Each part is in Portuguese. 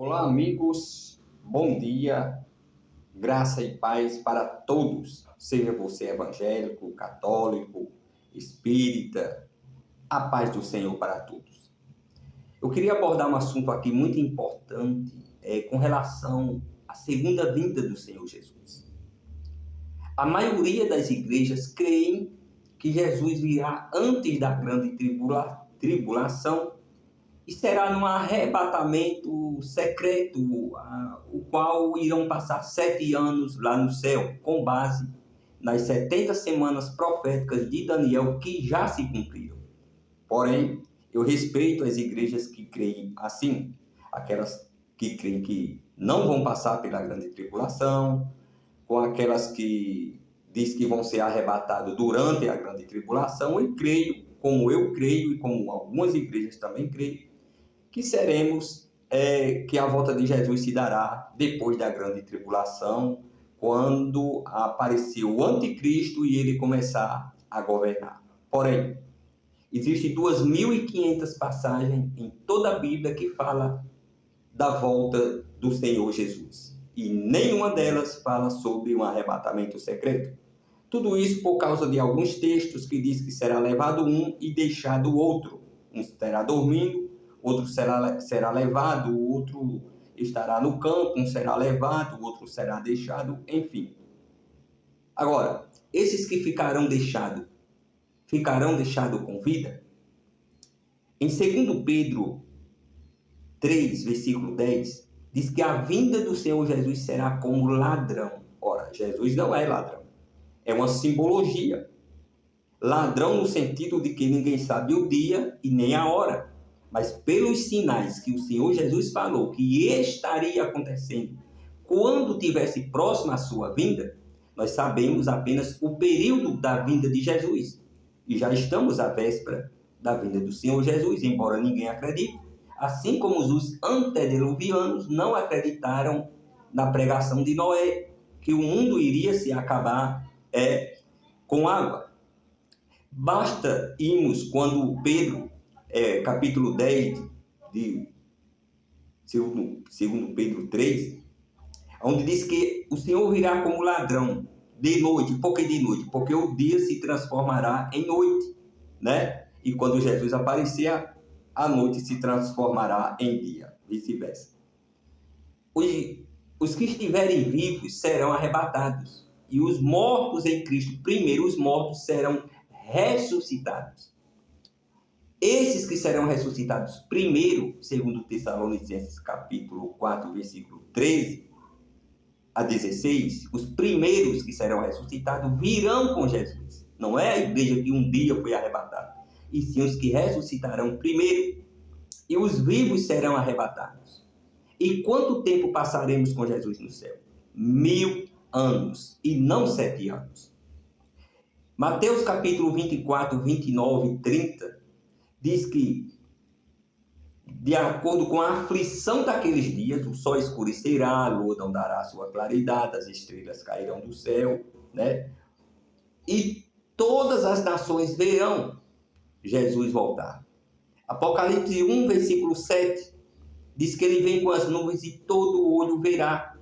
Olá, amigos. Bom dia. Graça e paz para todos. Seja você evangélico, católico, espírita. A paz do Senhor para todos. Eu queria abordar um assunto aqui muito importante com relação à segunda vinda do Senhor Jesus. A maioria das igrejas creem que Jesus virá antes da grande tribulação e será num arrebatamento secreto, o qual irão passar 7 anos lá no céu, com base nas 70 semanas proféticas de Daniel que já se cumpriram. Porém, eu respeito as igrejas que creem assim, aquelas que creem que não vão passar pela grande tribulação, com aquelas que diz que vão ser arrebatados durante a grande tribulação, e creio, como eu creio e como algumas igrejas também creem, que seremos, que a volta de Jesus se dará depois da grande tribulação, quando aparecer o anticristo e ele começar a governar. Porém, existem 2.500 passagens em toda a Bíblia que fala da volta do Senhor Jesus. E nenhuma delas fala sobre um arrebatamento secreto. Tudo isso por causa de alguns textos que diz que será levado um e deixado o outro. Um estará dormindo, outro será levado, o outro estará no campo, um será levado, o outro será deixado, enfim. Agora, esses que ficarão deixados com vida? Em 2 Pedro 3, versículo 10, diz que a vinda do Senhor Jesus será como ladrão. Ora, Jesus não é ladrão. É uma simbologia. Ladrão no sentido de que ninguém sabe o dia e nem a hora. Mas pelos sinais que o Senhor Jesus falou que estaria acontecendo quando tivesse próximo à sua vinda, nós sabemos apenas o período da vinda de Jesus. E já estamos à véspera da vinda do Senhor Jesus, embora ninguém acredite. Assim como os antediluvianos não acreditaram na pregação de Noé, que o mundo iria se acabar com água. Basta irmos quando Pedro, capítulo 10 de 2 Pedro 3, onde diz que o Senhor virá como ladrão de noite. Por que de noite? Porque o dia se transformará em noite, né? E quando Jesus aparecer, a noite se transformará em dia, vice-versa. Os que estiverem vivos serão arrebatados, e os mortos em Cristo, primeiro os mortos, serão ressuscitados. Esses que serão ressuscitados primeiro, segundo Tessalonicenses capítulo 4, versículo 13 a 16, os primeiros que serão ressuscitados virão com Jesus. Não é a igreja que um dia foi arrebatada, e sim os que ressuscitarão primeiro, e os vivos serão arrebatados. E quanto tempo passaremos com Jesus no céu? 1000 anos, e não 7 anos. Mateus capítulo 24, 29 e 30 diz que, de acordo com a aflição daqueles dias, o sol escurecerá, a lua não dará sua claridade, as estrelas cairão do céu, né? E todas as nações verão Jesus voltar. Apocalipse 1, versículo 7, diz que ele vem com as nuvens e todo olho verá.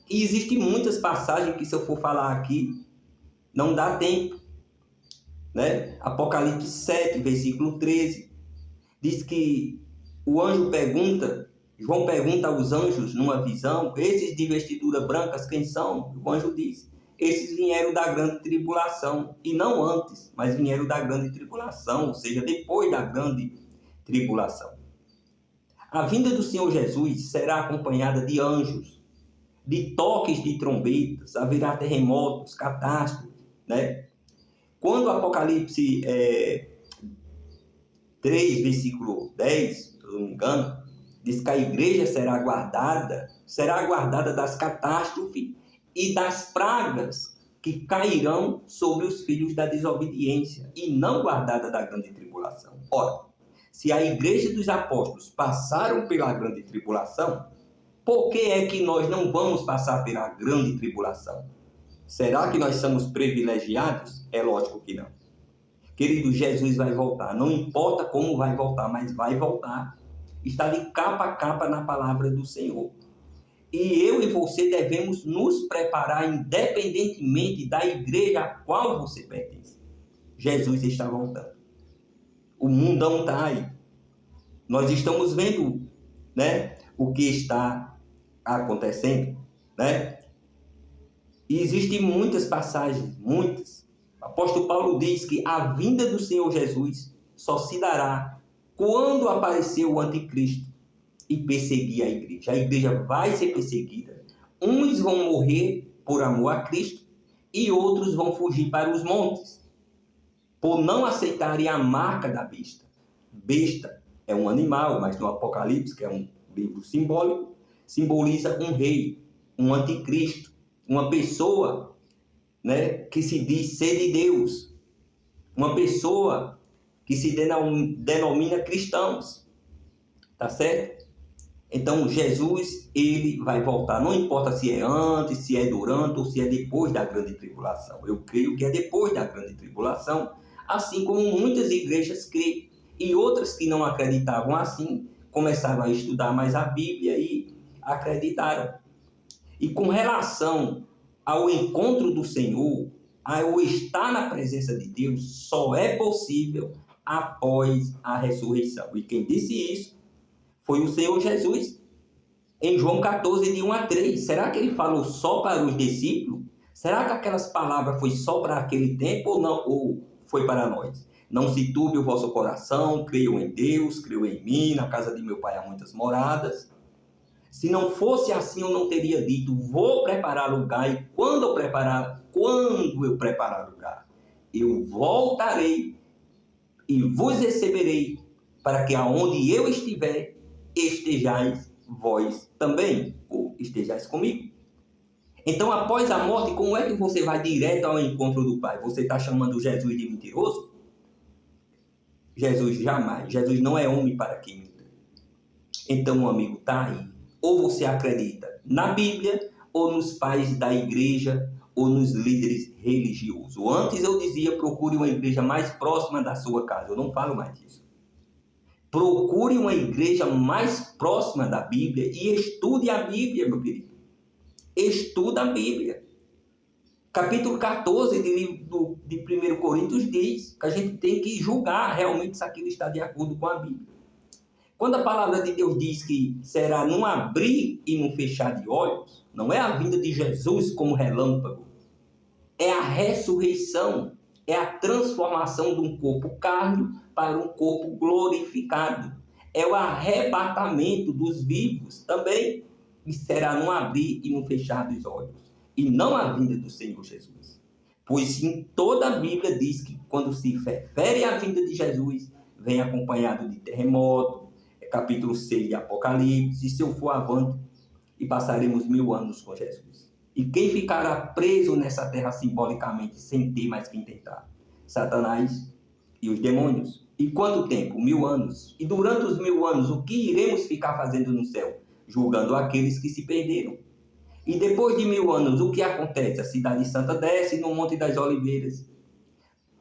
E existem muitas passagens que, se eu for falar aqui, não dá tempo, né? Apocalipse 7, versículo 13, diz que o anjo João pergunta aos anjos numa visão, esses de vestidura brancas quem são? O anjo diz, esses vieram da grande tribulação, e não antes, mas vieram da grande tribulação, ou seja, depois da grande tribulação. A vinda do Senhor Jesus será acompanhada de anjos, de toques de trombetas, haverá terremotos, catástrofes, né? Quando o Apocalipse 3, versículo 10, se eu não me engano, diz que a igreja será guardada das catástrofes e das pragas que cairão sobre os filhos da desobediência, e não guardada da grande tribulação. Ora, se a igreja dos apóstolos passaram pela grande tribulação, por que é que nós não vamos passar pela grande tribulação? Será que nós somos privilegiados? É lógico que não. Querido, Jesus vai voltar. Não importa como vai voltar, mas vai voltar. está de capa a capa na palavra do Senhor. E eu e você devemos nos preparar independentemente da igreja a qual você pertence. Jesus está voltando. O mundão está aí. Nós estamos vendo, né, o que está acontecendo, né? E existem muitas passagens, muitas. O apóstolo Paulo diz que a vinda do Senhor Jesus só se dará quando aparecer o anticristo e perseguir a igreja. A igreja vai ser perseguida. Uns vão morrer por amor a Cristo e outros vão fugir para os montes por não aceitarem a marca da besta. Besta é um animal, mas no Apocalipse, que é um livro simbólico, simboliza um rei, um anticristo, uma pessoa, né, que se diz ser de Deus, uma pessoa que se denomina cristãos, tá certo? Então Jesus, ele vai voltar, não importa se é antes, se é durante ou se é depois da grande tribulação. Eu creio que é depois da grande tribulação, assim como muitas igrejas creem, e outras que não acreditavam assim, começaram a estudar mais a Bíblia e acreditaram. E com relação ao encontro do Senhor, ao estar na presença de Deus, só é possível após a ressurreição. E quem disse isso foi o Senhor Jesus. Em João 14, de 1 a 3. Será que ele falou só para os discípulos? Será que aquelas palavras foi só para aquele tempo ou não? Ou foi para nós? Não se turbe o vosso coração, creiam em Deus, creiam em mim, na casa de meu Pai há muitas moradas. Se não fosse assim, eu não teria dito, vou preparar lugar, e quando eu preparar lugar, eu voltarei e vos receberei, para que aonde eu estiver, estejais vós também, ou estejais comigo. Então, após a morte, como é que você vai direto ao encontro do Pai? Você está chamando Jesus de mentiroso? Jesus jamais. Jesus não é homem para que minta. Então, amigo, está aí. Ou você acredita na Bíblia, ou nos pais da igreja, ou nos líderes religiosos. Antes eu dizia, procure uma igreja mais próxima da sua casa. Eu não falo mais disso. Procure uma igreja mais próxima da Bíblia e estude a Bíblia, meu querido. Estuda a Bíblia. Capítulo 14 de 1 Coríntios diz que a gente tem que julgar realmente se aquilo está de acordo com a Bíblia. Quando a palavra de Deus diz que será num abrir e num fechar de olhos, não é a vinda de Jesus como relâmpago, é a ressurreição, é a transformação de um corpo carne para um corpo glorificado. É o arrebatamento dos vivos também, e será num abrir e num fechar dos olhos, e não a vinda do Senhor Jesus. Pois em toda a Bíblia diz que quando se refere à vinda de Jesus, vem acompanhado de terremoto, capítulo 6 de Apocalipse, e se eu for avante, e passaremos 1000 anos com Jesus. E quem ficará preso nessa terra simbolicamente, sem ter mais quem tentar? Satanás e os demônios. E quanto tempo? 1000 anos. E durante os 1000 anos, o que iremos ficar fazendo no céu? Julgando aqueles que se perderam. E depois de 1000 anos, o que acontece? A cidade santa desce no Monte das Oliveiras.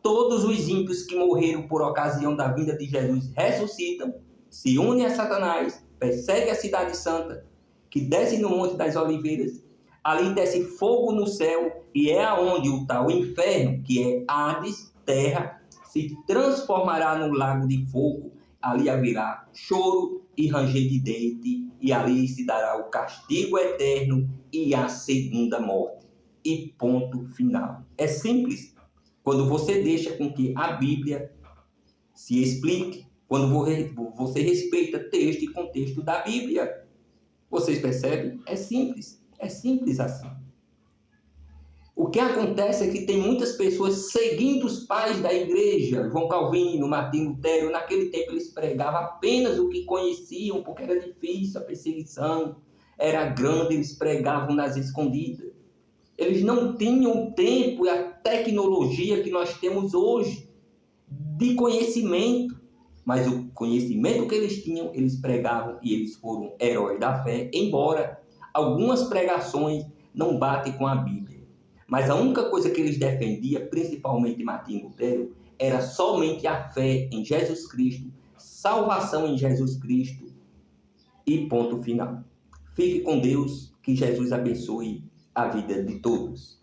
Todos os ímpios que morreram por ocasião da vinda de Jesus ressuscitam, se unem a Satanás, perseguem a cidade santa, que desce no Monte das Oliveiras. Ali desce fogo no céu, e é aonde o tal inferno, que é Hades, terra, se transformará no lago de fogo. Ali haverá choro e ranger de dente, e ali se dará o castigo eterno e a segunda morte. E ponto final. É simples. Quando você deixa com que a Bíblia se explique, quando você respeita texto e contexto da Bíblia. Vocês percebem? É simples assim. O que acontece é que tem muitas pessoas seguindo os pais da igreja, João Calvino, Martinho Lutero. Naquele tempo eles pregavam apenas o que conheciam, porque era difícil, a perseguição era grande, eles pregavam nas escondidas. Eles não tinham o tempo e a tecnologia que nós temos hoje de conhecimento, mas o conhecimento que eles tinham, eles pregavam e eles foram heróis da fé, embora algumas pregações não batem com a Bíblia. Mas a única coisa que eles defendiam, principalmente Martinho Lutero, era somente a fé em Jesus Cristo, salvação em Jesus Cristo e ponto final. Fique com Deus, que Jesus abençoe a vida de todos.